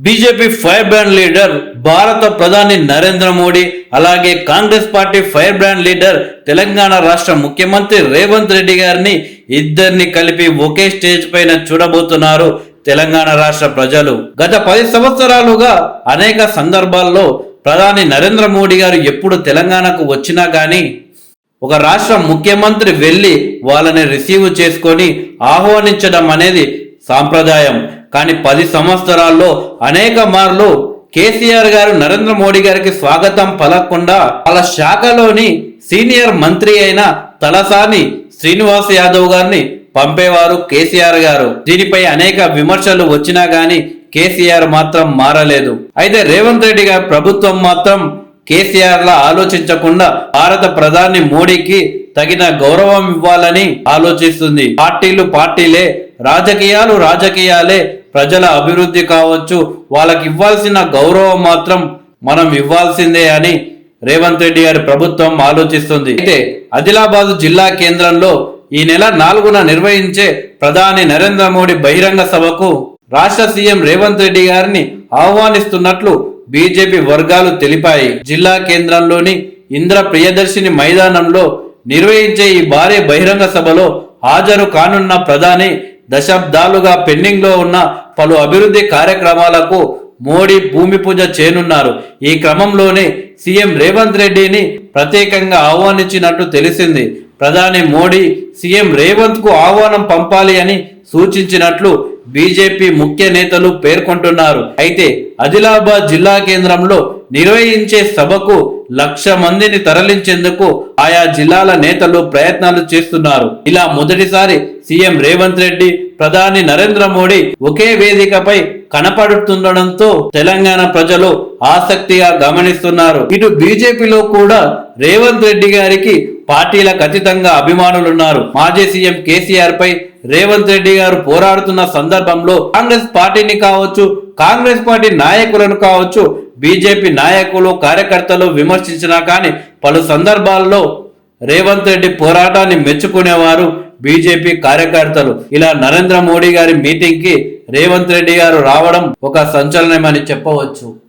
BJP fire brand leader భారత ప్రధాని నరేంద్ర మోడీ, అలాగే Congress party fire brand leader Telangana రాష్ట్ర ముఖ్యమంత్రి రేవంత్ రెడ్డి గారిని ఇద్దరిని కలిపి ఒకే స్టేజ్ పైన చూడబోతున్నారు తెలంగాణ రాష్ట్ర ప్రజలు. గత 10 సంవత్సరాలుగా అనేక సందర్భాల్లో ప్రధాని నరేంద్ర మోడీ గారు ఎప్పుడు తెలంగాణకు వచ్చినా గానీ ఒక రాష్ట్ర ముఖ్యమంత్రి వెళ్ళి వాళ్ళని రిసీవ్ చేసుకొని ఆహ్వానించడం అనేది సాంప్రదాయం. కానీ 10 సంవత్సరాల్లో అనేక మార్లు కేసీఆర్ గారు నరేంద్ర మోడీ గారికి స్వాగతం పలకకుండా వాళ్ళ శాఖలోని సీనియర్ మంత్రి అయిన తలసాని శ్రీనివాస్ యాదవ్ గారిని పంపేవారు కేసీఆర్ గారు. దీనిపై అనేక విమర్శలు వచ్చినా గానీ కేసీఆర్ మాత్రం మారలేదు. అయితే రేవంత్ రెడ్డి గారి ప్రభుత్వం మాత్రం కేసీఆర్ లా ఆలోచించకుండా భారత ప్రధాని మోడీకి తగిన గౌరవం ఇవ్వాలని ఆలోచిస్తుంది. పార్టీలు పార్టీలే, రాజకీయాలు రాజకీయాలే. ప్రజల అభివృద్ధి కావచ్చు, వాళ్ళకి ఇవ్వాల్సిన గౌరవం మాత్రం మనం ఇవ్వాల్సిందే అని రేవంత్ రెడ్డి గారి ప్రభుత్వం ఆలోచిస్తుంది. అయితే ఆదిలాబాద్ జిల్లా కేంద్రంలో ఈ నెల 4న నిర్వహించే ప్రధాని నరేంద్ర మోడీ బహిరంగ సభకు రాష్ట్ర సీఎం రేవంత్ రెడ్డి గారిని ఆహ్వానిస్తున్నట్లు బీజేపీ వర్గాలు తెలిపాయి. జిల్లా కేంద్రంలోని ఇంద్ర ప్రియదర్శిని మైదానంలో నిర్వహించే ఈ భారీ బహిరంగ సభలో హాజరు కానున్న ప్రధాని దశాబ్దాలుగా పెండింగ్ లో ఉన్న పలు అభివృద్ధి కార్యక్రమాలకు మోడీ భూమి పూజ చేయనున్నారు. ఈ క్రమంలోనే సీఎం రేవంత్ రెడ్డిని ప్రత్యేకంగా ఆహ్వానించినట్టు తెలిసింది. ప్రధాని మోడీ సీఎం రేవంత్ కు ఆహ్వానం పంపాలి అని సూచించినట్లు బీజేపీ ముఖ్య నేతలు పేర్కొంటున్నారు. అయితే ఆదిలాబాద్ జిల్లా కేంద్రంలో నిర్వహించే సభకు 1,00,000 మందిని తరలించేందుకు ఆయా జిల్లాల నేతలు ప్రయత్నాలు చేస్తున్నారు. ఇలా మొదటిసారి సీఎం రేవంత్ రెడ్డి, ప్రధాని నరేంద్ర మోడీ ఒకే వేదికపై కనపడుతుండడంతో తెలంగాణ ప్రజలు ఆసక్తిగా గమనిస్తున్నారు. ఇటు బీజేపీలో కూడా రేవంత్ రెడ్డి గారికి పార్టీలకు అతీతంగా అభిమానులున్నారు. మాజీ సీఎం కేసీఆర్ పై రేవంత్ రెడ్డి గారు పోరాడుతున్న సందర్భంలో కాంగ్రెస్ పార్టీని కావచ్చు, కాంగ్రెస్ పార్టీ నాయకులను కావచ్చు, బీజేపీ నాయకులు కార్యకర్తలు విమర్శించినా కానీ పలు సందర్భాల్లో రేవంత్ రెడ్డి పోరాటాన్ని మెచ్చుకునేవారు బీజేపీ కార్యకర్తలు. ఇలా నరేంద్ర మోడీ గారి మీటింగ్ కి రేవంత్ రెడ్డి గారు రావడం ఒక సంచలనమని చెప్పవచ్చు.